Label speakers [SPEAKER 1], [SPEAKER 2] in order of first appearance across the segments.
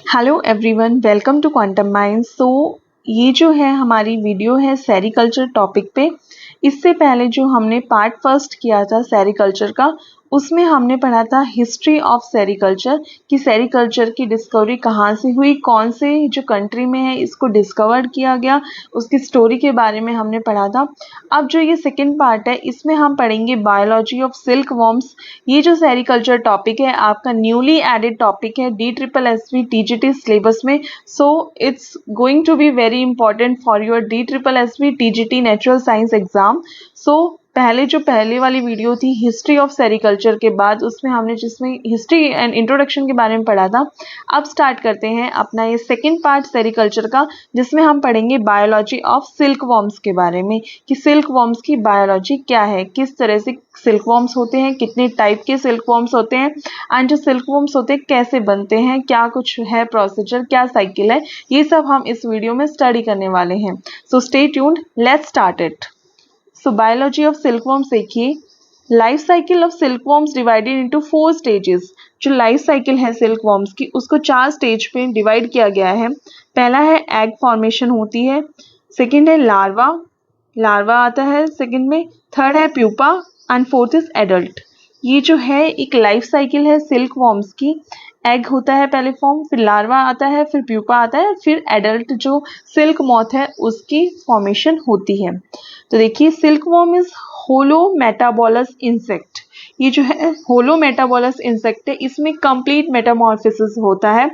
[SPEAKER 1] Hello everyone, welcome to Quantum Minds. ये जो है हमारी वीडियो है सेरिकल्चर टॉपिक पे। इससे पहले जो हमने पार्ट फर्स्ट किया था सेरिकल्चर का, उसमें हमने पढ़ा था हिस्ट्री ऑफ सेरिकल्चर कि सेरिकल्चर की डिस्कवरी कहाँ से हुई, कौन से जो कंट्री में है इसको डिस्कवर किया गया, उसकी स्टोरी के बारे में हमने पढ़ा था। अब जो ये सेकंड पार्ट है इसमें हम पढ़ेंगे बायोलॉजी ऑफ सिल्क वॉर्म्स। ये जो सेरिकल्चर टॉपिक है आपका न्यूली एडेड टॉपिक है DSSV TGT सिलेबस में। So it's going to be very important for your DSSV TGT natural science exam. पहले जो पहले वाली वीडियो थी हिस्ट्री ऑफ सेरिकल्चर के बाद, उसमें हमने जिसमें हिस्ट्री एंड इंट्रोडक्शन के बारे में पढ़ा था। अब स्टार्ट करते हैं अपना ये सेकंड पार्ट सेरिकल्चर का, जिसमें हम पढ़ेंगे बायोलॉजी ऑफ सिल्क वॉर्म्स के बारे में कि सिल्क वॉर्म्स की बायोलॉजी क्या है, किस तरह से सिल्क वॉर्म्स होते हैं, कितने टाइप के सिल्क वॉर्म्स होते हैं, एंड जो सिल्क वॉर्म्स होते हैं कैसे बनते हैं, क्या कुछ है प्रोसीजर, क्या साइकिल है, ये सब हम इस वीडियो में स्टडी करने वाले हैं। So stay tuned, let's start it. So biology of silkworms देखिए, life cycle of silkworms divided into 4 stages. जो लाइफ साइकिल है सिल्कवॉर्म्स की उसको 4 स्टेज पे डिवाइड किया गया है। पहला है एग फॉर्मेशन होती है, सेकंड है लार्वा, लार्वा आता है सेकंड में, थर्ड है pupa and fourth is adult. ये जो है एक लाइफ साइकिल है सिल्कवॉर्म्स की। एग होता है पहले फॉर्म, फिर लार्वा आता है, फिर प्यूपा आता है, फिर एडल्ट जो सिल्क मॉथ है उसकी फॉर्मेशन होती है। तो देखिए silkworm is holometabolous insect. ये जो है होलो मेटाबोलस इंसेक्ट है, इसमें कंप्लीट मेटामॉर्फोसिस होता है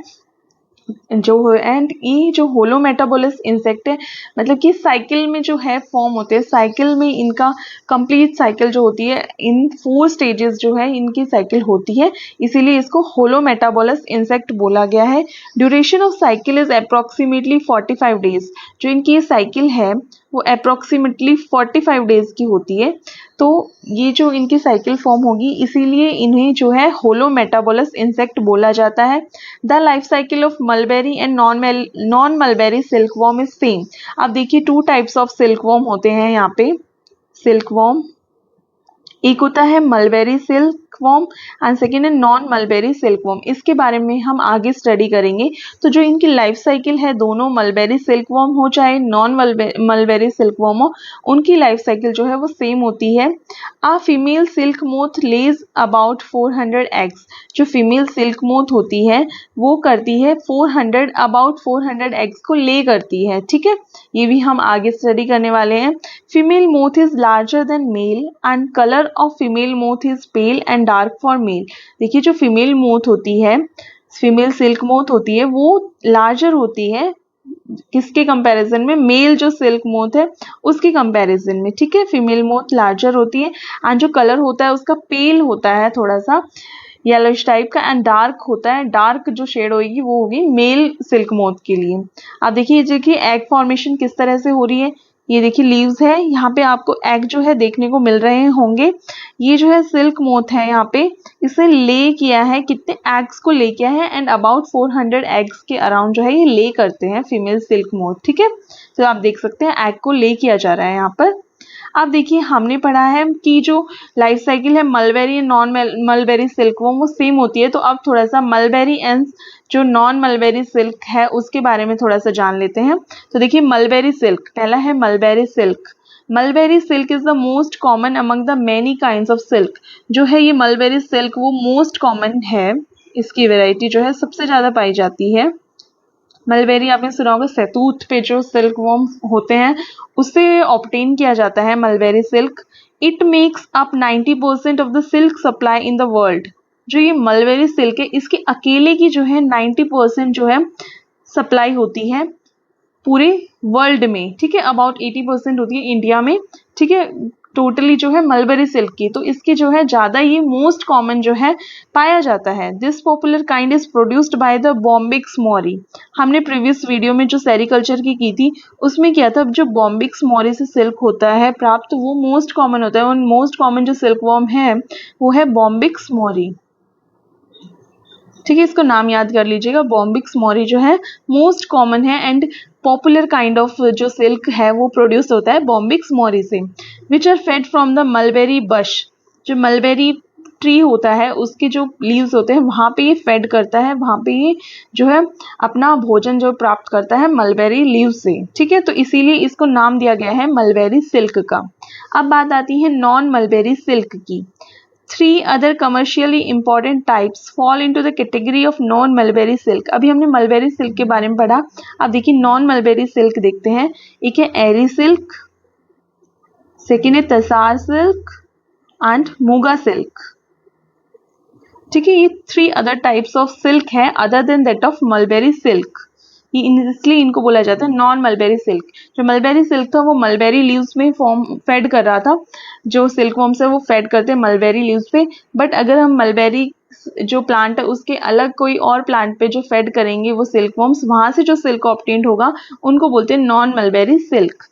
[SPEAKER 1] जो एंड ये जो होलो मेटाबोलस इंसेक्ट है, मतलब कि साइकिल में जो है फॉर्म होते हैं, साइकिल में इनका कंप्लीट साइकिल जो होती है, इन 4 स्टेजेस जो है इनकी साइकिल होती है, इसीलिए इसको होलो मेटाबोलस इंसेक्ट बोला गया है। Duration of cycle is approximately 45 days. जो इनकी ये साइकिल है वो अप्रोक्सीमेटली 45 डेज की होती है। तो ये जो इनकी साइकिल फॉर्म होगी इसीलिए इन्हें जो है होलो मेटाबोलस इंसेक्ट बोला जाता है। The life cycle of mulberry and non mulberry silkworm is same. अब देखिए 2 टाइप्स ऑफ सिल्कवॉर्म होते हैं यहाँ पे सिल्कवॉर्म। एक होता है मलबेरी सिल्कवॉर्म एंड सेकेंड है नॉन मलबेरी सिल्कवॉर्म। इसके बारे में हम आगे स्टडी करेंगे। तो जो इनकी लाइफ साइकिल है दोनों मलबेरी सिल्कवॉर्म हो चाहे नॉन मलबेरी सिल्कवॉर्म हो, उनकी लाइफ साइकिल जो है वो सेम होती है। A female silk moth lays about 400 eggs. जो फीमेल सिल्क मोथ होती है वो करती है अबाउट 400 एग्स को ले करती है, ठीक है। ये भी हम आगे स्टडी करने वाले हैं। Female moth is larger then male and colour of female moth is pale and dark for male. देखिए जो फीमेल मोथ होती है, फीमेल सिल्क मोथ होती है, वो लार्जर होती है किसके कंपैरिजन में, मेल जो सिल्क मोथ है उसके कंपैरिजन में, ठीक है। फीमेल मोथ लार्जर होती है एंड जो कलर होता है उसका पेल होता है, थोड़ा सा येलोइश टाइप का, एंड डार्क होता है, डार्क जो शेड होगी वो होगी मेल सिल्क मोथ के लिए। अब देखिए एग फॉर्मेशन किस तरह से हो रही है। ये देखिए लीव्स है, यहाँ पे आपको एग जो है देखने को मिल रहे होंगे। ये जो है सिल्क मोथ है, यहाँ पे इसे ले किया है, कितने एग्स को ले किया है एंड अबाउट 400 एग्स के अराउंड जो है ये ले करते हैं फीमेल सिल्क मोथ, ठीक है। तो आप देख सकते हैं एग को ले किया जा रहा है यहाँ पर। अब देखिए हमने पढ़ा है कि जो लाइफ साइकिल है mulberry and non mulberry silkworm वो सेम होती है। तो अब थोड़ा सा मलबेरी एंड जो नॉन मलबेरी सिल्क है उसके बारे में थोड़ा सा जान लेते हैं। तो देखिए मलबेरी सिल्क, पहला है mulberry silk. Mulberry silk is the most common among the many kinds of silk. जो है ये मलबेरी सिल्क वो मोस्ट कॉमन है, इसकी वेराइटी जो है सबसे ज्यादा पाई जाती है। मलबेरी आपने सुना होगा, शहतूत पे जो सिल्क वॉर्म होते हैं उससे ऑब्टेन किया जाता है mulberry silk. It makes up 90% of the silk supply in the world. जो ये मलबेरी सिल्क है इसके अकेले की जो है 90% जो है सप्लाई होती है पूरे वर्ल्ड में, ठीक है। अबाउट 80% होती है इंडिया में, ठीक है, टोटली जो है मलबेरी सिल्क की। तो इसके जो है ज्यादा ये मोस्ट कॉमन जो है पाया जाता है। This popular kind is produced by the Bombyx mori. हमने प्रीवियस वीडियो में जो सेरिकल्चर की थी उसमें किया था, जो बॉम्बिक्स मोरी से सिल्क होता है प्राप्त वो मोस्ट कॉमन होता है। और मोस्ट कॉमन जो सिल्क वॉर्म है वो है बॉम्बिक्स मोरी, ठीक है। इसको नाम याद कर लीजिएगा, बॉम्बिक्स मोरी जो है मोस्ट कॉमन है एंड पॉपुलर काइंड ऑफ जो सिल्क है वो प्रोड्यूस होता है बॉम्बिक्स मोरी से। Which are fed from the mulberry bush. जो मलबेरी ट्री होता है उसके जो लीव्स होते हैं वहाँ पे ये फेड करता है, वहाँ पे ये जो है अपना भोजन जो प्राप्त करता है मलबेरी लीव से, ठीक है। तो इसीलिए इसको नाम दिया गया है मलबेरी सिल्क का। अब बात आती है नॉन मलबेरी सिल्क की। 3 other commercially important types fall into the category of non mulberry silk। अभी हमने मलबेरी सिल्क के बारे में पढ़ा, अब देखिए नॉन मलबेरी सिल्क देखते हैं। एक है एरी सिल्क, सेकेंड है tasar silk and Muga silk, ठीक है। ये 3 अदर टाइप्स ऑफ सिल्क है other than that of mulberry silk, इसलिए इनको बोला जाता है नॉन मलबेरी सिल्क। जो मलबेरी सिल्क था वो मलबेरी लीव्स में फॉर्म फेड कर रहा था, जो सिल्क वॉर्म्स है वो फेड करते हैं मलबेरी लीव्स पे। बट अगर हम मलबेरी जो प्लांट है उसके अलग कोई और प्लांट पे जो फेड करेंगे वो सिल्क वॉर्म्स, वहां से जो सिल्क ऑब्टेन्ड होगा उनको बोलते हैं नॉन मलबेरी सिल्क।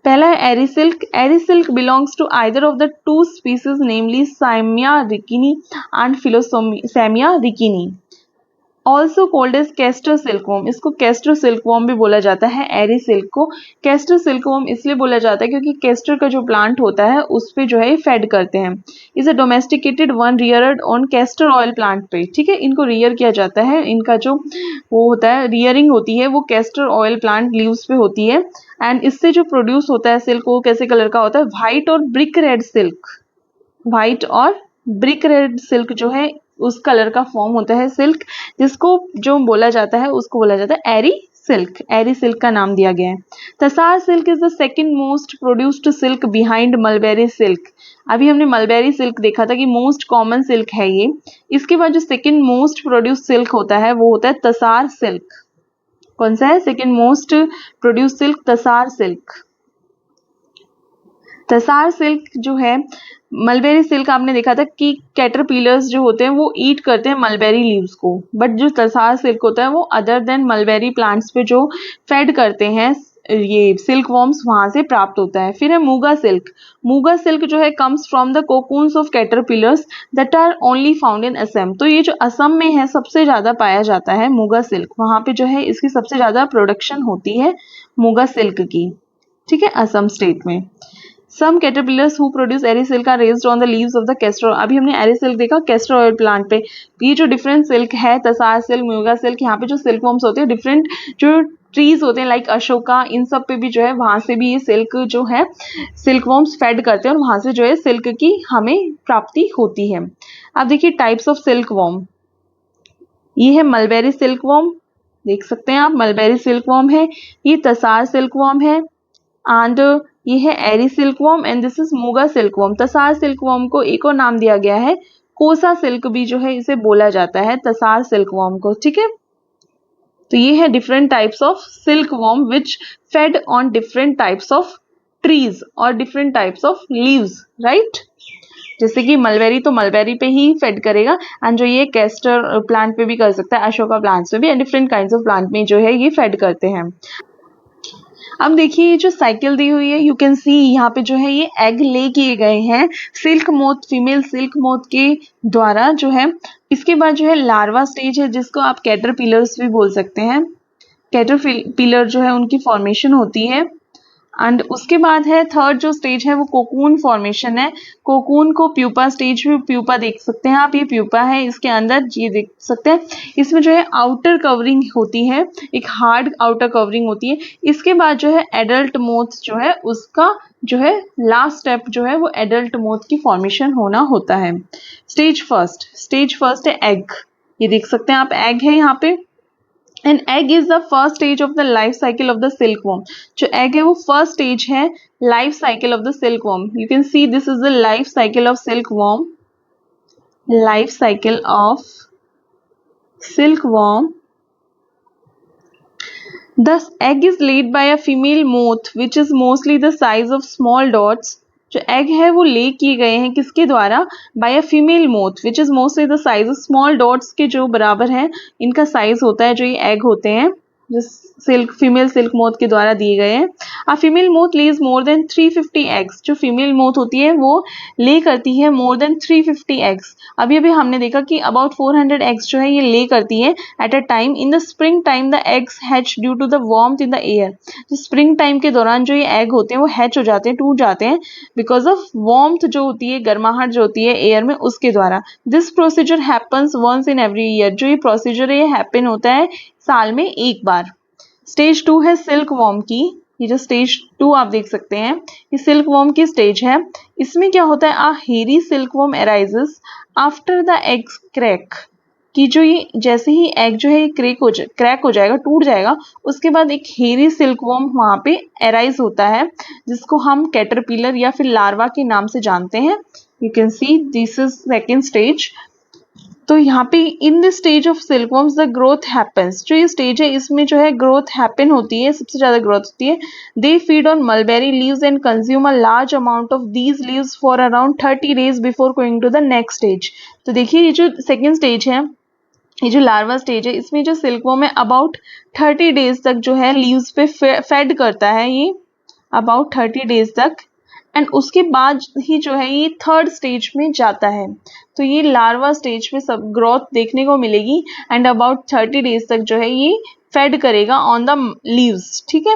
[SPEAKER 1] पहला है Eri silk. Eri silk belongs to either of the two species namely samia ricini and philosamia ricini, also called as castor silk worm. इसको कैस्टर सिल्क वॉर्म भी बोला जाता है। एरी सिल्क को कैस्टर सिल्क वॉर्म इसलिए बोला जाता है क्योंकि कैस्टर का जो प्लांट होता है उस पे जो है फेड करते हैं। Is a domesticated one Rudyard on castor oil plant पे, ठीक है। इनको रियर किया जाता है, इनका जो वो होता है रियरिंग होती है वो कैस्टर ऑयल प्लांट लीव्स पे होती है। एंड इससे जो प्रोड्यूस होता है सिल्क वो कैसे कलर का होता है, व्हाइट और ब्रिक रेड सिल्क। व्हाइट और ब्रिक रेड सिल्क जो है उस कलर का फॉर्म होता है सिल्क, जिसको जो बोला जाता है उसको बोला जाता है एरी सिल्क। एरी सिल्क का नाम दिया गया है। Tasar silk is the second most produced silk behind mulberry silk. अभी हमने मलबेरी सिल्क देखा था कि मोस्ट कॉमन सिल्क है ये। इसके बाद जो सेकंड मोस्ट प्रोड्यूस्ड सिल्क होता है वो होता है तसार सिल्क। कौन सा है second most produced silk? Tasar silk. Tasar silk जो है, मलबेरी सिल्क आपने देखा था कि कैटरपिलर्स जो होते हैं वो ईट करते हैं मलबेरी लीव्स को, बट जो तसार सिल्क होता है वो अदर देन मलबेरी प्लांट्स पे जो फेड करते हैं ये सिल्क वॉर्म्स वहां से प्राप्त होता है। फिर है मूगा सिल्क। मूगा सिल्क जो है comes from the cocoons of caterpillars that are only found in Assam. तो ये जो असम में है सबसे ज्यादा पाया जाता है मूगा सिल्क, वहां पे जो है इसकी सबसे ज्यादा प्रोडक्शन होती है मूगा सिल्क की, ठीक है, असम स्टेट में। Some caterpillars who produce eri silk are raised on the leaves of the castor oil। अभी हमने एरी सिल्क देखा कैस्टर ऑयल प्लांट पे। ये जो डिफरेंट सिल्क है तसार सिल्क, मूगा सिल्क, यहाँ पे जो सिल्क वॉर्म्स होते हैं डिफरेंट जो ट्रीज होते हैं लाइक अशोका, इन सब पे भी जो है वहां से भी ये सिल्क जो है सिल्क वॉर्म्स फेड करते हैं और वहां से जो है सिल्क की हमें प्राप्ति होती है। अब देखिए टाइप्स ऑफ सिल्क वॉर्म। ये है मलबेरी सिल्क वॉर्म, देख सकते हैं आप मलबेरी सिल्क वॉर्म है। ये तसार सिल्क वॉर्म है एंड ये है Eri silk worm and this is muga silk worm. Tasar silk worm को एक और नाम दिया गया है कोसा सिल्क भी जो है इसे बोला जाता है तसार सिल्क वॉर्म को, ठीक है। तो ये है different types of silk worm which fed on different types of trees और different types of leaves, right. जैसे कि मलबेरी तो मलबेरी पे ही फेड करेगा एंड जो ये कैस्टर प्लांट पे भी कर सकता है, अशोका प्लांट्स पे भी, and different kinds of plant में जो है ये फेड करते हैं। अब देखिए ये जो साइकिल दी हुई है यू कैन सी यहाँ पे जो है ये एग ले किए गए हैं silk moth, female silk moth के द्वारा जो है। इसके बाद जो है लार्वा स्टेज है जिसको आप कैटरपिलर्स भी बोल सकते हैं। कैटरपिलर जो है उनकी फॉर्मेशन होती है एंड उसके बाद है थर्ड जो स्टेज है वो कोकून फॉर्मेशन है। कोकून को प्यूपा स्टेज में, प्यूपा देख सकते हैं आप, ये प्यूपा है, इसके अंदर ये देख सकते हैं इसमें जो है आउटर कवरिंग होती है, एक हार्ड आउटर कवरिंग होती है। इसके बाद जो है एडल्ट मोथ जो है उसका जो है लास्ट स्टेप जो है वो एडल्ट मोथ की फॉर्मेशन होना होता है। स्टेज फर्स्ट है एग, ये देख सकते हैं आप एग है यहाँ पे। An egg is the first stage of the life cycle of the silkworm। जो egg है वो first stage है life cycle of the silkworm। You can see this is the life cycle of silkworm। Life cycle of silkworm। The egg is laid by a female moth which is mostly the size of small dots। जो egg है वो lay किए गए हैं किसके द्वारा? By a female moth which is mostly the size of small dots के जो बराबर है इनका साइज होता है जो ये एग होते हैं। जो सिल्क फीमेल सिल्क मोथ के द्वारा दिए गए हैं। A female moth lays more than 350 eggs. जो फीमेल मोथ होती है वो ले करती है मोर देन 350 एग्स। अभी अभी हमने देखा कि अबाउट 400 एग्स जो है ये ले करती है at a time. In the spring time the eggs hatch due to the warmth in the air. जो स्प्रिंग टाइम के दौरान जो ये एग होते हैं वो हैच हो जाते हैं, टूट जाते हैं बिकॉज ऑफ वार्मथ जो होती है, गर्माहट जो होती है एयर में, उसके द्वारा। This procedure happens once in every year. जो ये प्रोसीजर है ये हैपन होता है साल में एक बार। स्टेज 2 है सिल्क वॉर्म की। ये जो स्टेज 2 आप देख सकते हैं ये सिल्क वॉर्म की स्टेज है। इसमें क्या होता है, अ हेरी silk worm arises after the egg crack. कि जो ये जैसे ही एग जो है ये क्रैक हो जाएगा, टूट जाएगा, उसके बाद एक हेरी सिल्क वॉर्म वहां पे अराइज होता है जिसको हम कैटरपिलर या फिर लार्वा के नाम से जानते हैं। You can see this is second stage. तो यहाँ पे in this stage of silkworms the growth happens. जो ये स्टेज है इसमें जो है ग्रोथ हैपन होती है, सबसे ज्यादा ग्रोथ होती है। They feed on mulberry leaves and consume a large amount of these leaves for around 30 days before going to the next stage. तो देखिए ये जो सेकेंड स्टेज है, ये जो लार्वा स्टेज है, इसमें जो सिल्कवॉर्म है अबाउट 30 डेज तक जो है लीव्स पे फेड करता है ये, अबाउट 30 डेज तक। एंड उसके बाद ही जो है ये थर्ड स्टेज में जाता है। तो ये लार्वा स्टेज में सब ग्रोथ देखने को मिलेगी एंड अबाउट 30 डेज तक जो है ये फेड करेगा ऑन द लीव्स, ठीक है,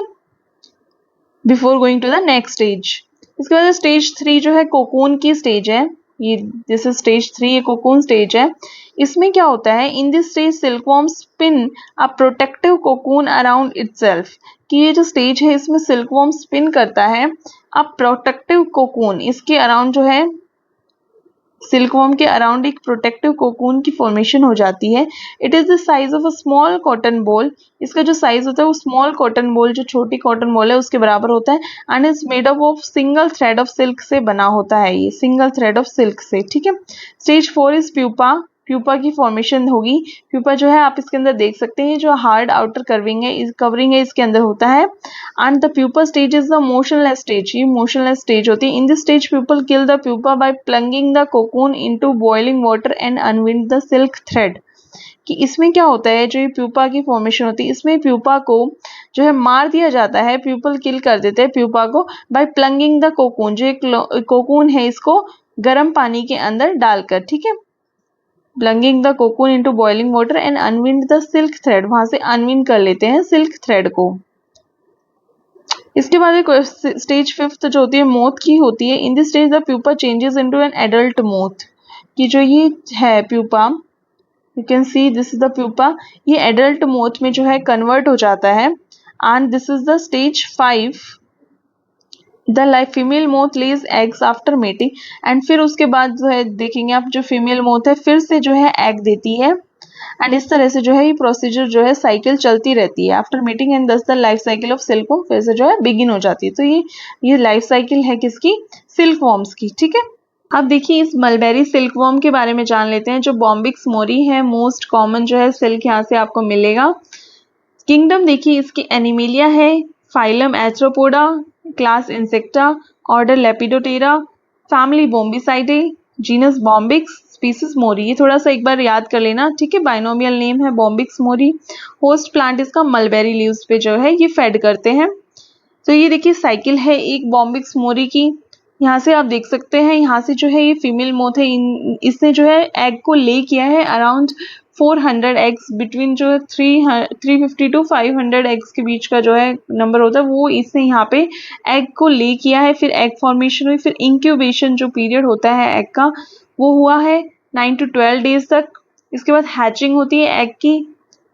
[SPEAKER 1] before going to the next stage. इसके बाद स्टेज 3 जो है कोकून की स्टेज है। ये दिस इज स्टेज 3, ये कोकून स्टेज है। इसमें क्या होता है, in this stage silkworm spin a protective cocoon around itself. कि ये जो स्टेज है इसमें सिल्कवॉर्म स्पिन करता है अ प्रोटेक्टिव कोकून, इसके अराउंड जो है सिल्कवॉर्म के अराउंड एक प्रोटेक्टिव कोकून की फॉर्मेशन हो जाती है। It is the size of a small cotton ball. इसका जो साइज होता है वो स्मॉल कॉटन बॉल, जो छोटी कॉटन बॉल है उसके बराबर होता है। And is made up of single thread of silk से बना होता है, ये सिंगल थ्रेड ऑफ सिल्क से, ठीक है। Stage 4 is pupa. प्यूपा की फॉर्मेशन होगी। प्यूपा जो है आप इसके अंदर देख सकते हैं, जो हार्ड आउटर कवरिंग है इसके अंदर होता है। And the pupa stage is the motionless stage. ये मोशनलेस स्टेज होती है। In this stage people kill the pupa by plunging the cocoon into boiling water and unwind the silk thread. कि इसमें क्या होता है, जो ये प्यूपा की फॉर्मेशन होती है इसमें प्यूपा को जो है मार दिया जाता है, पीपल किल कर देते हैं प्यूपा को बाय प्लंगिंग द कोकून। जो एक कोकून है इसको गर्म पानी के अंदर डालकर, ठीक है, plunging the cocoon into boiling water and unwind the silk thread. वहां से अनविंड कर लेते हैं सिल्क थ्रेड को। इसके बाद एक स्टेज 5 जो होती है मोथ की होती है। In this stage the pupa changes into an adult moth. कि जो ये है pupa, you can see this is the pupa, ये एडल्ट मोथ में जो है कन्वर्ट हो जाता है। And this is the stage 5। The life female moth Lay's eggs after mating. And फिर उसके बाद जो है देखेंगे आप, जो फीमेल मोथ है फिर से जो है एग देती है। एंड इस तरह से जो है ये प्रोसीजर जो है साइकिल चलती रहती है आफ्टर मीटिंग। एंड दस the life cycle of silkworm फिर से जो है बिगिन हो जाती है। तो ये लाइफ साइकिल है किसकी, सिल्कवॉर्म्स की, ठीक है। अब देखिए इस मलबेरी सिल्कवॉर्म के बारे में जान लेते हैं। जो बॉम्बिक्स मोरी है, मोस्ट कॉमन जो है सिल्क यहाँ से आपको मिलेगा। किंगडम देखिए इसकी एनिमिलिया है, phylum arthropoda, class insecta, order lepidoptera, family bombycidae, genus bombyx, species mori. ये थोड़ा सा एक बार याद कर लेना, ठीक है। बाइनोमियल नेम है बॉम्बिक्स मोरी। होस्ट प्लांट इसका मलबेरी लीव्स पे जो है ये फेड करते हैं। तो ये देखिए साइकिल है एक बॉम्बिक्स मोरी की। यहाँ से आप देख सकते हैं, यहाँ से जो है ये फीमेल मोथ है, इसने जो है एग को ले किया है अराउंड 400 एग्स, बिटवीन जो है 350 टू 500 एग्स के बीच का जो है नंबर होता है, वो इसने यहाँ पे एग को ले किया है। फिर एग फॉर्मेशन हुई, फिर इंक्यूबेशन जो पीरियड होता है एग का वो हुआ है 9 to 12 डेज तक। इसके बाद हैचिंग होती है एग की।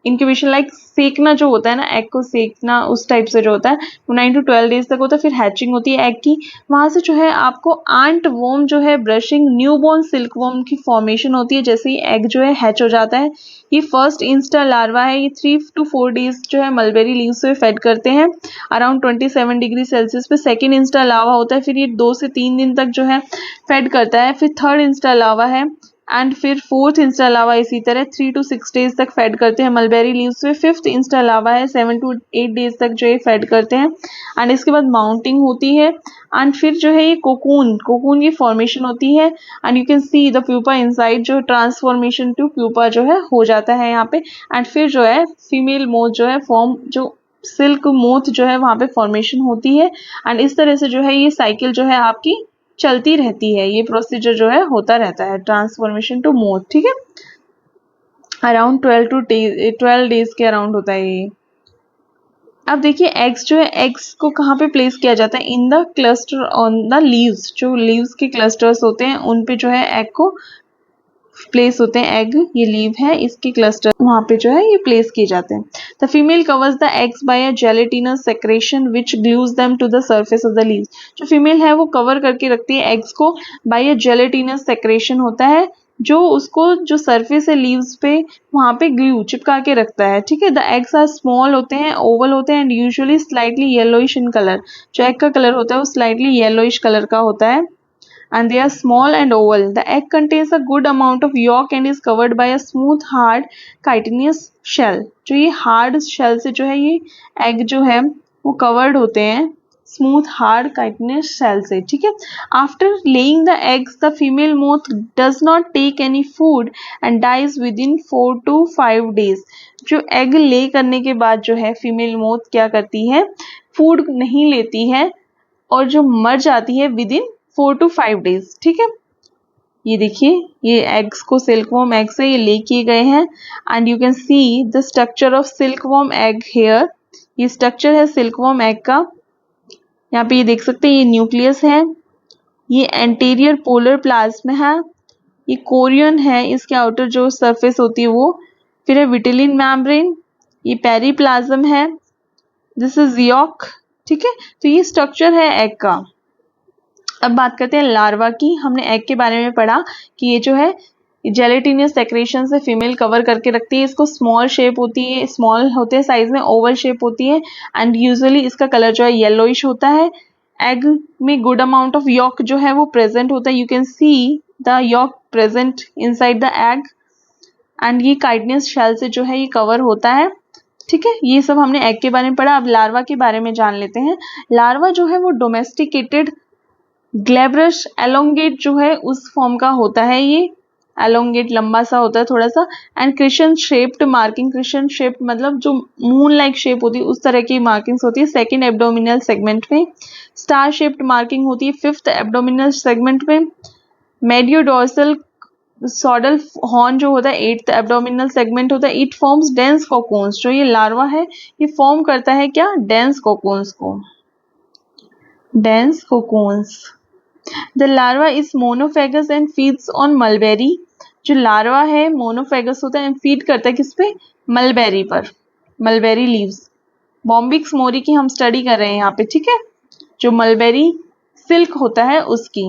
[SPEAKER 1] इंक्यूबेशन लाइक सेकना जो होता है ना, एग को सेकना, उस टाइप से जो होता है वो 9 to 12 डेज तक होता है। फिर हैचिंग होती है एग की। वहां से जो है आपको आंट वॉर्म जो है ब्रशिंग न्यूबॉर्न सिल्क वॉर्म की फॉर्मेशन होती है जैसे ही एग जो है हैच हो जाता है। ये फर्स्ट इंस्टा लार्वा है। ये 3 to 4 डेज जो है मलबेरी लीव्स से फेड करते हैं अराउंड 27 डिग्री सेल्सियस पे। सेकेंड इंस्टा लार्वा होता है, फिर ये 2 से 3 दिन तक जो है फेड करता है। फिर थर्ड इंस्टा लार्वा है, एंड फिर फोर्थ इंस्टा लावा इसी तरह 3 to 6 डेज तक फेड करते हैं मलबेरी लीव्स पे। फिफ्थ इंस्टा लावा है 7 to 8 डेज तक जो है फेड करते हैं एंड इसके बाद माउंटिंग होती है एंड फिर जो है ये कोकून की फॉर्मेशन होती है and you can see the pupa inside, जो ट्रांसफॉर्मेशन टू प्यूपा जो है हो जाता है यहाँ पे एंड फिर जो है फीमेल मोथ जो है फॉर्म, जो सिल्क मोथ जो है वहां पे फॉर्मेशन होती है एंड इस तरह से जो है ये साइकिल जो है आपकी चलती रहती है, ये प्रोसीजर जो है होता रहता है ट्रांसफॉर्मेशन टू मोथ। ठीक है, अराउंड 12 डेज के अराउंड होता है ये। अब देखिए एग्स जो है, एग्स को कहाँ पे प्लेस किया जाता है? In the cluster on the leaves, जो लीव्स के क्लस्टर्स होते हैं उन पे जो है एग को प्लेस होते हैं। एग ये लीव है, इसके क्लस्टर वहां पे जो है ये प्लेस किए जाते हैं। The female covers the eggs by a gelatinous secretion which glues them to the surface of the leaves. जो फीमेल है वो कवर करके रखती है एग्स को बाय अ जेलेटिनस सेक्रेशन होता है जो उसको जो सरफेस है लीव्स पे वहां पे ग्लू चिपका के रखता है। ठीक है, द एग्स आर स्मॉल होते हैं, ओवल होते हैं and usually slightly yellowish in colour. जो एग का कलर होता है वो स्लाइटली येलोइश कलर का होता है and they are small and oval. The egg contains a good amount of yolk and is covered by a smooth hard chitinous shell. जो ये hard shell से जो है ये egg जो है वो covered होते हैं smooth hard chitinous shell से। ठीक है, after laying the eggs the female moth does not take any food and dies within 4 to 5 days. जो egg lay करने के बाद जो है female moth क्या करती है, food नहीं लेती है और जो मर जाती है विदिन 4 to 5 डेज। ठीक है, ये देखिए ये एग्स को सिल्कवॉर्म एग से ये ले किए गए हैं and you can see the structure of silkworm egg here. ये स्ट्रक्चर है सिल्कवॉर्म एग का, यहाँ पे ये देख सकते हैं ये न्यूक्लियस है, ये एंटीरियर पोलर प्लाज्म है, ये कोरियन है, इसके आउटर जो सरफेस होती है वो, फिर है विटिलिन मेम्ब्रेन, ये पेरीप्लाज्म है, दिस इज यॉक। ठीक है, तो ये स्ट्रक्चर है एग का। अब बात करते हैं लार्वा की। हमने एग के बारे में पढ़ा कि ये जो है जेलेटिनियस सेक्रेशन से फीमेल कवर करके रखती है, इसको स्मॉल शेप होती है, स्मॉल होते हैं साइज में, ओवल शेप होती है एंड यूजुअली इसका कलर जो है येलोइश होता है। एग में गुड अमाउंट ऑफ यॉक जो है वो प्रेजेंट होता है, you can see the yolk present inside the egg and ये काइटनेस शेल से जो है ये कवर होता है। ठीक है, ये सब हमने एग के बारे में पढ़ा। अब लार्वा के बारे में जान लेते हैं। लार्वा जो है वो डोमेस्टिकेटेड ग्लैब्रस एलोंगेट जो है उस फॉर्म का होता है, ये एलोंगेट लंबा सा होता है थोड़ा सा and crescent shaped marking, crescent shape मतलब जो मून लाइक शेप होती है उस तरह की मार्किंग्स होती है सेकंड एब्डोमिनल सेगमेंट में। स्टार शेप्ड मार्किंग होती है फिफ्थ एब्डोमिनल सेगमेंट में। मेडियोडोर्सल सॉडल हॉर्न जो होता है एट्थ एब्डोमिनल सेगमेंट होता है। It forms dense cocoons. जो ये लार्वा है ये फॉर्म करता है क्या, डेंस कोकून्स को, dense cocoons. The larva is monophagous and feeds on mulberry. जो लार्वा है मोनोफेगस होता है एंड फीड करता है किस पे, मलबेरी पर, मलबेरी लीव्स। बॉम्बिक्स मोरी की हम स्टडी कर रहे हैं यहाँ पे। ठीक है, जो मलबेरी सिल्क होता है उसकी।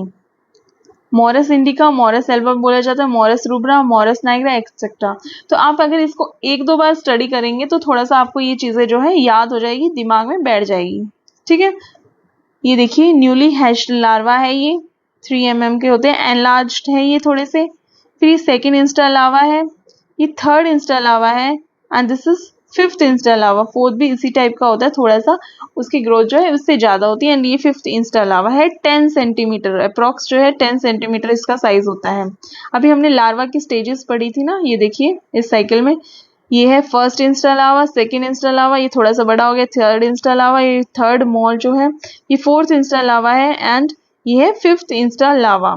[SPEAKER 1] मॉरस इंडिका, मॉरस एल्बा बोला जाता है, मॉरस रूब्रा, मॉरस नाइग्रा एक्सेट्रा। तो आप अगर इसको एक दो बार स्टडी करेंगे तो थोड़ा सा आपको ये चीजें जो है याद हो जाएगी, दिमाग में बैठ जाएगी। ठीक है, ये देखिए न्यूली हैच्ड लार्वा है, ये 3 mm के होते हैं, एनलार्ज्ड है ये थोड़े से। फिर ये सेकेंड इंस्टा लार्वा है, ये थर्ड इंस्टा लार्वा है and this is fifth instar larva. Fourth भी इसी टाइप का होता है, थोड़ा सा उसकी ग्रोथ जो है उससे ज्यादा होती है एंड ये फिफ्थ इंस्टा लार्वा है। 10 सेंटीमीटर अप्रॉक्स जो है 10 सेंटीमीटर इसका साइज होता है। अभी हमने लार्वा की स्टेजेस पढ़ी थी ना, ये देखिए इस साइकिल में, ये है first Insta larva, second Insta larva, ये थोड़ा सा बड़ा हो गया थर्ड इंस्टा लार्वा, ये थर्ड मॉल जो है ये फोर्थ इंस्टा लार्वा है एंड ये है फिफ्थ इंस्टा लार्वा।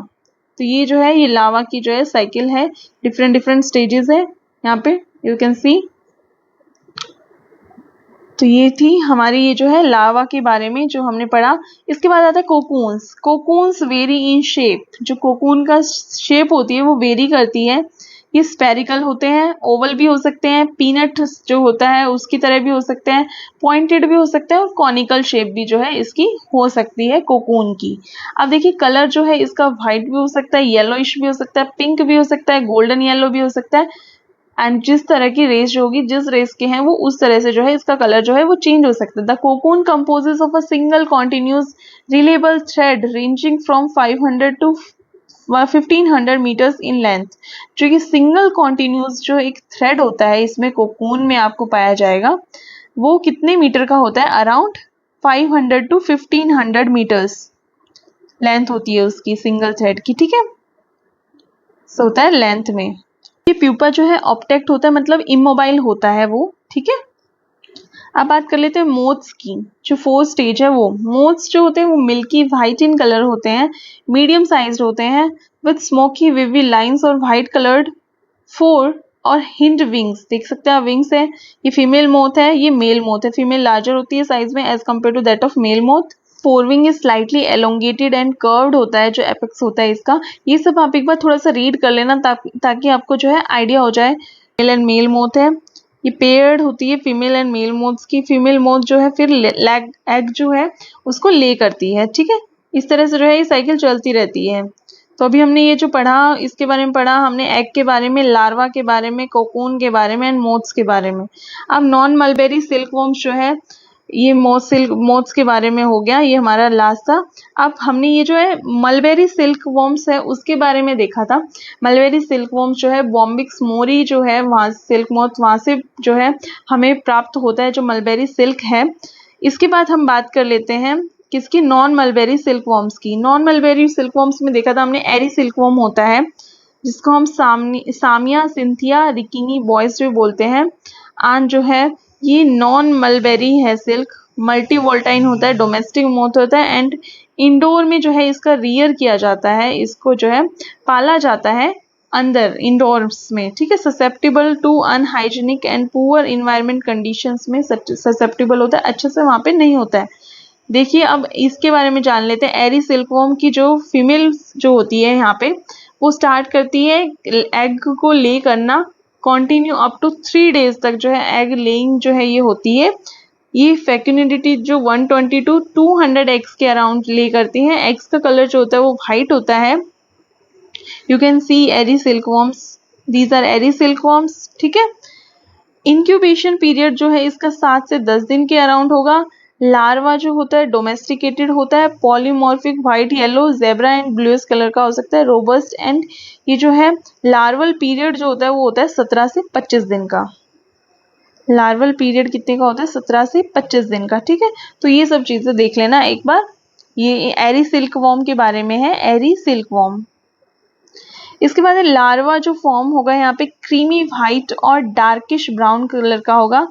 [SPEAKER 1] तो ये जो है ये लार्वा की जो है साइकिल है, डिफरेंट डिफरेंट स्टेजेस है यहाँ पे यू कैन सी। तो ये थी हमारी ये जो है लार्वा के बारे में जो हमने पढ़ा। इसके बाद आता है cocoons. Cocoons very in shape. जो कोकून का शेप होती है वो वेरी करती है। ये स्पेरिकल होते हैं, ओवल भी हो सकते हैं, पीनट जो होता है उसकी तरह भी हो सकते हैं, पॉइंटेड भी हो सकते हैं और कॉनिकल शेप भी जो है इसकी हो सकती है कोकून की। अब देखिए कलर जो है इसका व्हाइट भी हो सकता है, येलोइश भी हो सकता है, पिंक भी हो सकता है, गोल्डन येलो भी हो सकता है एंड जिस तरह की रेस जो होगी, जिस रेस के हैं वो उस तरह से जो है इसका कलर जो है वो चेंज हो सकता है। The cocoon composes of a single continuous reelable thread ranging from 500 to 1500 metres in length. जो ये सिंगल कॉन्टिन्यूस जो एक थ्रेड होता है इसमें कोकून में आपको पाया जाएगा, वो कितने मीटर का होता है? अराउंड 500 टू 1500 मीटर्स लेंथ होती है उसकी सिंगल थ्रेड की, ठीक है। सो होता है लेंथ में। ये प्यूपा जो है ऑप्टेक्ट होता है, मतलब इमोबाइल होता है वो, ठीक है। अब बात कर लेते हैं मोथ्स की। जो 4 स्टेज है वो मोथ्स जो होते हैं वो मिल्की वाइट इन कलर होते हैं, मीडियम साइज्ड होते हैं विद स्मोकी विवी लाइंस और वाइट कलर्ड 4 और हिंड विंग्स। देख सकते हैं आप विंग्स है। ये फीमेल मोथ है, ये मेल मोथ है। फीमेल लार्जर होती है साइज में as compare to that of male moth. Forewing is slightly elongated and curved होता है जो एपेक्स होता है इसका। ये सब आप एक बार थोड़ा सा रीड कर लेना ताकि आपको जो है आइडिया हो जाए। मेल एंड मेल मोथ है, ये पेयर्ड होती है फीमेल एंड मेल मोथ्स की। फीमेल मोथ जो है फिर लैग एग जो है उसको ले करती है, ठीक है। इस तरह से जो है ये साइकिल चलती रहती है। तो अभी हमने ये जो पढ़ा इसके बारे में पढ़ा, हमने एग के बारे में, लार्वा के बारे में, कोकून के बारे में एंड मोथ्स के बारे में। अब नॉन मलबेरी सिल्क वॉर्म्स जो है ये मोथ्स के बारे में हो गया, ये हमारा लास्ट था। अब हमने ये जो है मलबेरी सिल्क वॉर्म्स है उसके बारे में देखा था। मलबेरी सिल्क वॉर्म्स जो है बॉम्बिक्स मोरी जो है वहाँ सिल्क मोथ वहाँ से जो है हमें प्राप्त होता है जो मलबेरी सिल्क है। इसके बाद हम बात कर लेते हैं किसकी? नॉन मलबेरी सिल्क वॉर्म्स की। नॉन मलबेरी सिल्क वॉर्म्स में देखा था हमने एरी सिल्क वॉर्म होता है जिसको हम सामिया सिंथिया रिकिनी बॉयज जो बोलते हैं। आन जो है ये नॉन मलबेरी है सिल्क, मल्टी वोल्टाइन होता है, डोमेस्टिक मोथ होता है एंड इंडोर में जो है इसका रियर किया जाता है, इसको जो है पाला जाता है अंदर इंडोर्स में, ठीक है। Susceptible to unhygienic and poor environment conditions में ससेप्टिबल होता है, अच्छे से वहाँ पे नहीं होता है। देखिए अब इसके बारे में जान लेते हैं। एरी सिल्कवॉर्म की जो फीमेल जो होती है यहाँ पे वो स्टार्ट करती है एग को ले करना, कंटिन्यू अप टू 3 डेज तक जो है एग लेइंग जो है ये होती है। ये फेक्यूनिटी जो 120 टू 200 एग्स के अराउंड ले करती हैं। एग्स का कलर जो होता है वो वाइट होता है। You can see Eri silkworms, these are Eri silkworms, ठीक है। इंक्यूबेशन पीरियड जो है इसका 7 से 10 दिन के अराउंड होगा। लार्वा जो होता है डोमेस्टिकेटेड होता है, polymorphic white yellow zebra and bluish colour का हो सकता है, रोबस्ट एंड ये जो है लार्वल पीरियड जो होता है वो होता है 17 से 25 दिन का। लार्वल पीरियड कितने का होता है? 17 से 25 दिन का, ठीक है। तो ये सब चीजें देख लेना एक बार। ये एरी सिल्क वॉर्म के बारे में है, एरी सिल्क वॉर्म। इसके बाद लार्वा जो फॉर्म होगा यहाँ पे क्रीमी व्हाइट और डार्किश ब्राउन कलर का होगा।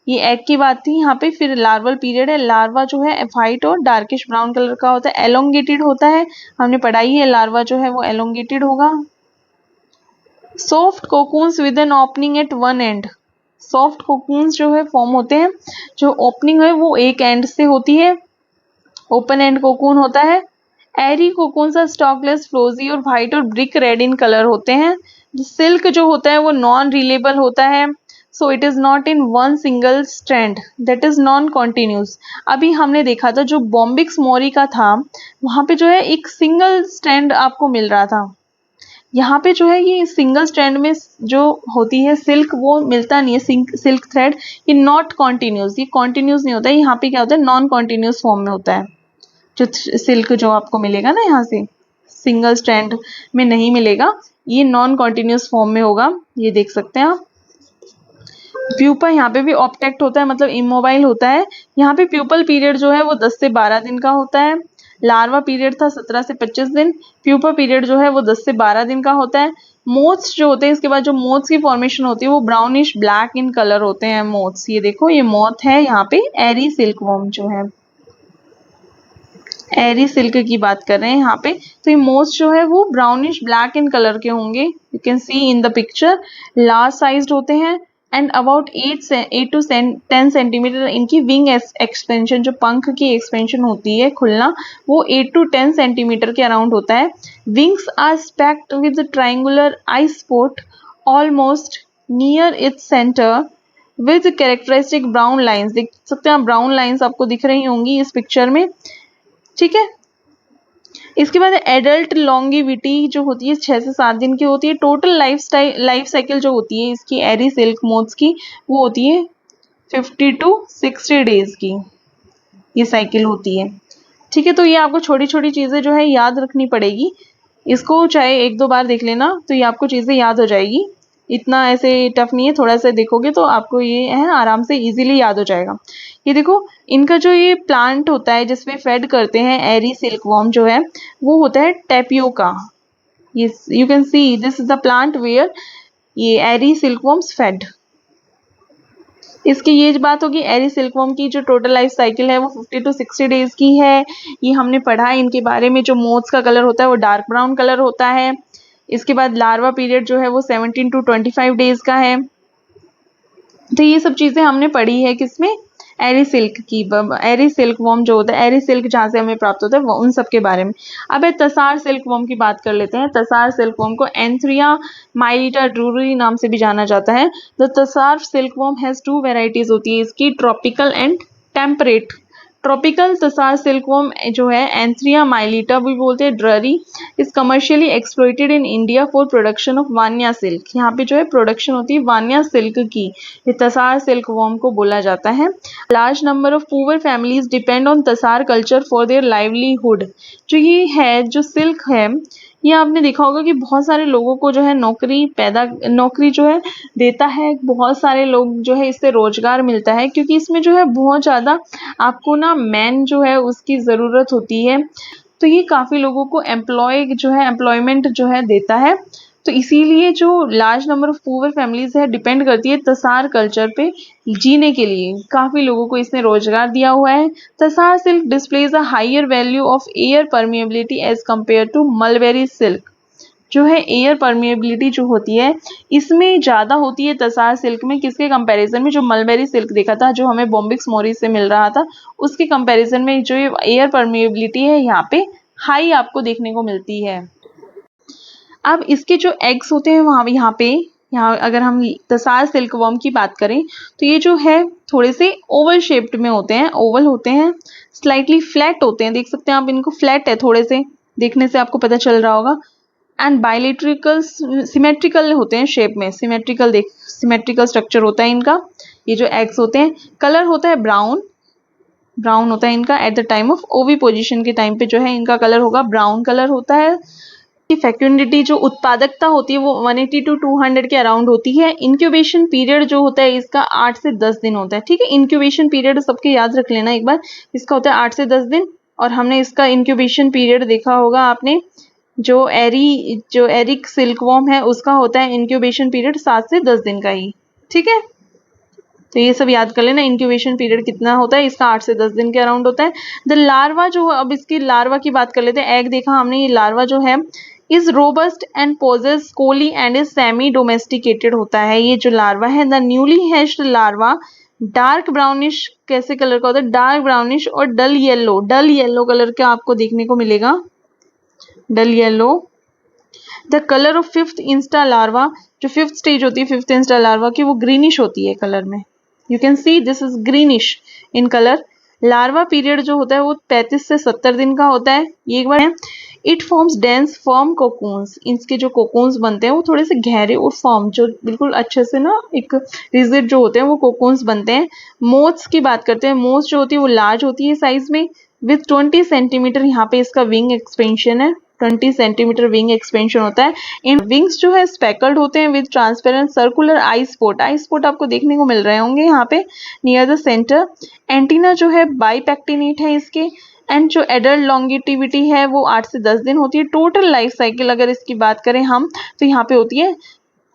[SPEAKER 1] ये एग की बात थी यहाँ पे। फिर लार्वल पीरियड है, लार्वा जो है व्हाइट और डार्किश ब्राउन कलर का होता है, एलोंगेटेड होता है, हमने पढ़ाई है लार्वा जो है वो एलोंगेटेड होगा। Soft cocoons with an opening eight one and. Soft cocoons जो है फॉर्म होते हैं, जो ओपनिंग है वो एक एंड से होती है, ओपन एंड कोकून होता है। एरी कोकून्स आर स्टॉकलेस फ्लोजी और व्हाइट और ब्रिक रेड इन कलर होते हैं। सिल्क जो होता है वो नॉन रिलेबल होता है, so it is not in one single strand, that is non continuous. अभी हमने देखा था जो बॉम्बिक्स मोरी का था वहां पे जो है एक सिंगल स्ट्रैंड आपको मिल रहा था। यहाँ पे जो है ये सिंगल स्ट्रैंड में जो होती है सिल्क वो मिलता नहीं है, सिल्क थ्रेड। ये नॉट कॉन्टिन्यूस, ये कॉन्टिन्यूस नहीं होता है। यहाँ पे क्या होता है? नॉन कॉन्टिन्यूस फॉर्म में होता है। जो सिल्क जो आपको मिलेगा ना यहाँ से सिंगल स्ट्रैंड में नहीं मिलेगा, ये नॉन कॉन्टिन्यूस फॉर्म में होगा। ये देख सकते हैं आप। प्यूपा यहाँ पे भी ऑप्टेक्ट होता है, मतलब इमोबाइल होता है। यहाँ पे प्यूपल पीरियड जो है वो 10 से 12 दिन का होता है। लार्वा पीरियड था 17 से 25 दिन। प्यूपा पीरियड जो है वो 10 से 12 दिन का होता है। मोथ्स जो होते हैं इसके बाद जो मोथ्स की फॉर्मेशन होती है वो ब्राउनिश ब्लैक इन कलर होते हैं मोथ्स। ये देखो ये मोथ है यहाँ पे, एरी सिल्क वॉर्म जो है, एरी सिल्क की बात कर रहे हैं यहाँ पे। तो ये मोथ्स जो है वो ब्राउनिश ब्लैक इन कलर के होंगे, you can C in the picture. Large sized होते हैं एंड अबाउट 8 टू 10 सेंटीमीटर इनकी विंग एक्सपेंशन, जो पंख की एक्सपेंशन होती है खुलना, वो 8 टू 10 सेंटीमीटर के अराउंड होता है। Wings are specked with triangular eye spot almost near its centre with characteristic brown lines. देख सकते हैं आप ब्राउन लाइन्स आपको दिख रही होंगी इस पिक्चर में, ठीक है। इसके बाद एडल्ट लॉन्गिविटी जो होती है 6 से 7 दिन की होती है। टोटल लाइफ साइकिल जो होती है इसकी एरी सिल्क मोथ्स की वो होती है 50 टू 60 डेज की, ये साइकिल होती है, ठीक है। तो ये आपको छोटी छोटी चीजें जो है याद रखनी पड़ेगी। इसको चाहे एक दो बार देख लेना तो ये आपको चीज़ें याद हो जाएगी, इतना ऐसे टफ नहीं है, थोड़ा सा देखोगे तो आपको ये है आराम से इजीली याद हो जाएगा। ये देखो, इनका जो ये प्लांट होता है जिसमें फेड करते हैं एरी सिल्कवॉर्म जो है वो होता है टेपियोका। ये you can see this is the plant where ये एरी सिल्कवॉर्म्स फेड। इसकी ये बात होगी, एरी सिल्कवॉर्म की जो टोटल लाइफ साइकिल है वो 50 to 60 डेज की है। ये हमने पढ़ा है इनके बारे में। जो मोथ्स का कलर होता है वो डार्क ब्राउन कलर होता है। इसके बाद लार्वा पीरियड जो है वो 17 to 25 डेज का है। तो ये सब चीजें हमने पढ़ी है किसमें, एरी सिल्क की। एरी सिल्क वॉर्म जो होता है, एरी सिल्क जहाँ से हमें प्राप्त होता है वो उन सब के बारे में। अब तसार सिल्क वॉर्म की बात कर लेते हैं। तसार सिल्क वॉर्म को एंथ्रिया माइलिटा ड्रूरी नाम से भी जाना जाता है। The tasar silk worm has two varieties होती है इसकी, tropical and temperate. Tropical tasar silkworm जो है एंथ्रिया माइलिटा भी बोलते हैं Drury, is commercially exploited in India for production of vanya silk. यहाँ पे जो है प्रोडक्शन होती है वान्या सिल्क की, ये तसार सिल्कवॉर्म को बोला जाता है। Large number of poor families depend on tasar culture for their livelihood. जो ये है जो सिल्क है, ये आपने देखा होगा कि बहुत सारे लोगों को जो है नौकरी जो है देता है। बहुत सारे लोग जो है इससे रोजगार मिलता है, क्योंकि इसमें जो है बहुत ज़्यादा आपको ना मैन जो है उसकी ज़रूरत होती है। तो ये काफ़ी लोगों को एम्प्लॉयमेंट जो है देता है। तो इसीलिए जो large number of poor families है डिपेंड करती है तसार कल्चर पे जीने के लिए। काफ़ी लोगों को इसने रोजगार दिया हुआ है। Tasar silk displays a higher value of air permeability as compare to mulberry silk. जो है एयर परमिएबिलिटी जो होती है इसमें ज़्यादा होती है तसार सिल्क में, किसके कंपैरिजन में, जो मलबेरी सिल्क देखा था जो हमें बॉम्बिक्स मोरिस से मिल रहा था उसके कंपैरिजन में जो एयर परमिएबिलिटी है यहाँ पे हाई आपको देखने को मिलती है। अब इसके जो एग्स होते हैं वहाँ यहाँ अगर हम तसार सिल्कवॉर्म की बात करें तो ये जो है थोड़े से ओवल शेप्ड में होते हैं, ओवल होते हैं, स्लाइटली फ्लैट होते हैं, देख सकते हैं आप इनको, फ्लैट है थोड़े से, देखने से आपको पता चल रहा होगा। एंड बायलेट्रिकल सिमेट्रिकल होते हैं शेप में, सिमेट्रिकल स्ट्रक्चर होता है इनका। ये जो एग्स होते हैं, कलर होता है ब्राउन होता है इनका। एट द टाइम ऑफ ओवी पोजीशन के टाइम पे जो है इनका कलर होगा ब्राउन कलर होता है। फेक्युंडिटी जो उत्पादकता होती है वो 180 to 200 के अराउंड होती है। इंक्यूबेशन पीरियड जो होता है इसका 8 से 10 दिन होता है। ठीक है, इंक्यूबेशन पीरियड सबके याद रख लेना एक बार, इसका होता है 8 से 10 दिन। और हमने इसका इंक्यूबेशन पीरियड देखा होगा आपने, जो एरिक सिल्कवॉर्म है उसका होता है इंक्यूबेशन पीरियड 7 से 10 दिन का ही। ठीक है, तो ये सब याद कर लेना, इंक्यूबेशन पीरियड कितना होता है इसका, 8 से 10 दिन के अराउंड होता है। द लार्वा जो, अब इसकी लार्वा की बात कर लेते हैं। एग देखा हमने, ये लार्वा जो है is robust and poses coli and is semi domesticated होता है। ये जो लार्वा है, the newly hatched larva dark brownish कैसे कलर का होता है, डार्क ब्राउनिश और डल येलो कलर का आपको देखने को मिलेगा, dull yellow. The colour of fifth instar larva, जो फिफ्थ स्टेज होती है फिफ्थ इंस्टा लार्वा की, वो ग्रीनिश होती है कलर में। You can see this is greenish in colour. Larva period जो होता है वो 35 से 70 दिन का होता है। ये एक बार है। It forms dense firm cocoons, इसके जो कोकून्स बनते हैं वो थोड़े से गहरे और फर्म, जो बिल्कुल अच्छे से ना एक रिजिड जो होते हैं वो कोकून्स बनते हैं। मोथ्स की बात करते हैं। मोथ्स जो होती है वो लार्ज होती है साइज में, विथ 20 सेंटीमीटर यहाँ पे इसका विंग एक्सपेंशन है, 20 सेंटीमीटर विंग एक्सपेंशन होता है। इन विंग्स जो है स्पेकल्ड होते हैं with transparent circular I spot आपको देखने को मिल रहे होंगे यहाँ पे नियर द सेंटर। एंटीना जो है बाइपेक्टिनेट है इसके। एंड जो एडल्ट लॉन्गिटिविटी है वो 8 से 10 दिन होती है। टोटल लाइफ साइकिल अगर इसकी बात करें हम तो यहाँ पे होती है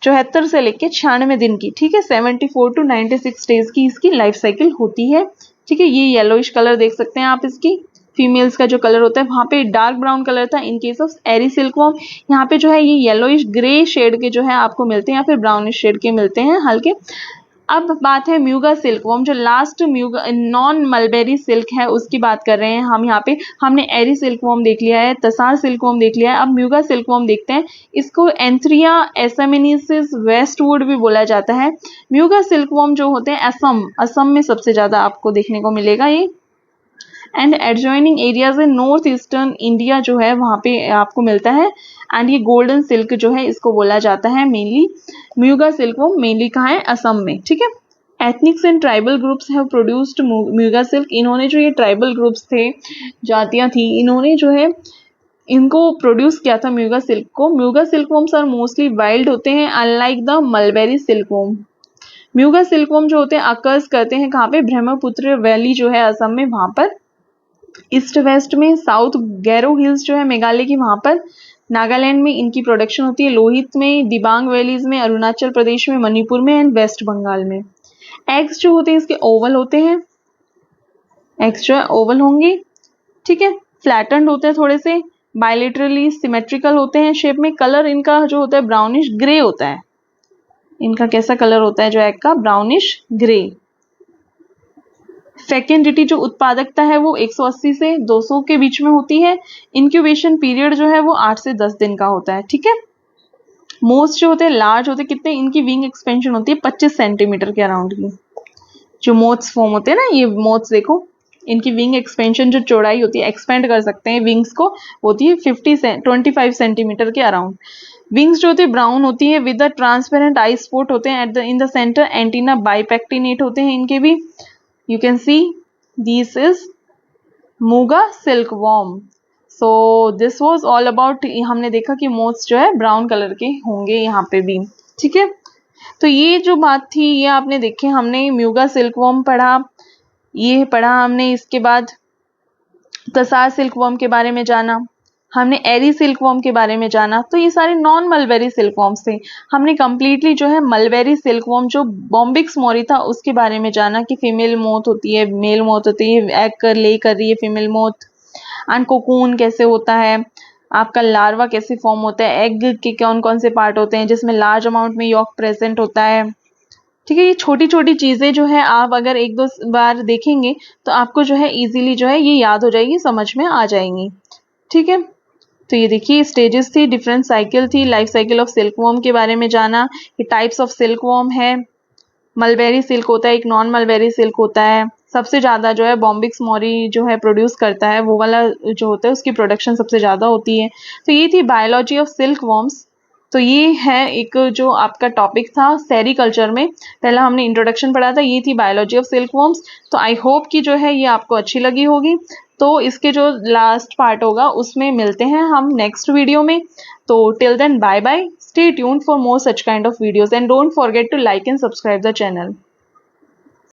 [SPEAKER 1] 74 से लेके 96 दिन की। ठीक है, 74 to 96 डेज की इसकी लाइफ साइकिल होती है। ठीक है, ये येलोइश कलर देख सकते हैं आप इसकी, फीमेल्स का जो कलर होता है वहाँ पे डार्क ब्राउन कलर था in case of eri silkworm. यहाँ पे जो है ये येलोइश ग्रे शेड के जो है आपको मिलते हैं या फिर ब्राउनिश शेड के मिलते हैं हल्के। अब बात है म्यूगा सिल्कवॉर्म, जो लास्ट म्यूगा नॉन मलबेरी सिल्क है उसकी बात कर रहे हैं हम यहाँ पे। हमने एरी सिल्कवॉर्म देख लिया है, तसार सिल्कवॉर्म देख लिया है, अब म्यूगा सिल्कवॉर्म देखते हैं। इसको एंथ्रिया एसामिनेसिस वेस्टवुड भी बोला जाता है। म्यूगा सिल्कवॉर्म जो होते हैं असम में सबसे ज्यादा आपको देखने को मिलेगा ये। And adjoining areas in north eastern India जो है वहाँ पे आपको मिलता है। एंड ये गोल्डन सिल्क जो है इसको बोला जाता है मेनली। म्यूगा सिल्क वो मेनली कहाँ है, असम में। ठीक है, ethnics and tribal groups have produced muga silk. इन्होंने जो ये ट्राइबल ग्रुप्स थे, जातियाँ थी, इन्होंने जो है इनको प्रोड्यूस किया था म्यूगा सिल्क को। Muga silkworms are mostly wild होते हैं unlike the mulberry silkworm. Muga silkworm जो होते हैं अकर्स करते हैं कहाँ पे, ब्रह्मपुत्र वैली जो है असम में, वहां पर ईस्ट वेस्ट में, साउथ गैरो हिल्स जो है मेघालय की वहां पर, नागालैंड में इनकी प्रोडक्शन होती है, लोहित में, दिबांग वैलीज में, अरुणाचल प्रदेश में, मणिपुर में एंड वेस्ट बंगाल में। एग्स जो होते हैं इसके ओवल होते हैं, एग्स जो है ओवल होंगे, ठीक है, फ्लैटेंड होते हैं थोड़े से, बायलेटरली सिमेट्रिकल होते हैं शेप में। कलर इनका जो होता है ब्राउनिश ग्रे होता है। इनका कैसा कलर होता है जो एग का, ब्राउनिश ग्रे। फेकेंडिटी जो उत्पादकता है वो 180 से 200 के बीच में होती है। इंक्यूबेशन पीरियड जो है वो 8 से 10 दिन का होता है, ठीक है। मोस्ट जो होते हैं लार्ज होते हैं, कितने, इनकी विंग एक्सपेंशन होती है 25 सेंटीमीटर के अराउंड की। जो मोथ्स फॉर्म होते हैं ना, ये मोथ्स देखो, इनकी विंग एक्सपेंशन जो चौड़ाई होती है, एक्सपेंड कर सकते हैं विंग्स को, होती है 25 सेंटीमीटर के अराउंड। विंग्स जो होती है ब्राउन होती है with the transparent eye spot होते हैं at the in the centre. Antenna bipectinate होते हैं इनके भी। You can see this is muga silkworm. So this was all about, हमने देखा कि मोथ्स जो है ब्राउन कलर के होंगे यहाँ पे भी, ठीक है। तो ये जो बात थी ये आपने देखे, हमने म्यूगा सिल्कवॉर्म पढ़ा, ये पढ़ा हमने, इसके बाद तसार सिल्कवॉर्म के बारे में जाना, हमने एरी सिल्कवॉर्म के बारे में जाना। तो ये सारे नॉन मलबेरी सिल्कवॉर्म्स थे। हमने कंप्लीटली जो है मलबेरी सिल्कवॉर्म जो बॉम्बिक्स मोरी था उसके बारे में जाना कि फीमेल मोथ होती है, मेल मोथ होती है, एग कर ले कर रही है फीमेल मोथ, एंड कोकून कैसे होता है, आपका लार्वा कैसे फॉर्म होता है, एग के कौन कौन से पार्ट होते हैं जिसमें लार्ज अमाउंट में यॉक प्रेजेंट होता है, ठीक है। ये छोटी छोटी चीजें जो है आप अगर एक दो बार देखेंगे तो आपको जो है इजीली जो है ये याद हो जाएगी, समझ में आ जाएंगी, ठीक है। तो ये देखिए स्टेजेस थी, डिफरेंट साइकिल थी, लाइफ साइकिल ऑफ सिल्कवॉर्म के बारे में जाना, ये टाइप्स ऑफ सिल्कवॉर्म है, मलबेरी सिल्क होता है, एक नॉन मलबेरी सिल्क होता है, सबसे ज्यादा जो है बॉम्बिक्स मोरी जो है प्रोड्यूस करता है, वो वाला जो होता है उसकी प्रोडक्शन सबसे ज्यादा होती है। तो ये थी बायोलॉजी ऑफ सिल्कवॉर्म्स। तो ये है एक जो आपका टॉपिक था सेरीकल्चर में, पहला हमने इंट्रोडक्शन पढ़ा था, ये थी बायोलॉजी ऑफ सिल्कवॉर्म्स। तो आई होप कि जो है ये आपको अच्छी लगी होगी। तो इसके जो लास्ट पार्ट होगा उसमें मिलते हैं हम नेक्स्ट वीडियो में। तो till then bye bye, stay tuned for more such kind of videos and don't forget to like and subscribe the channel.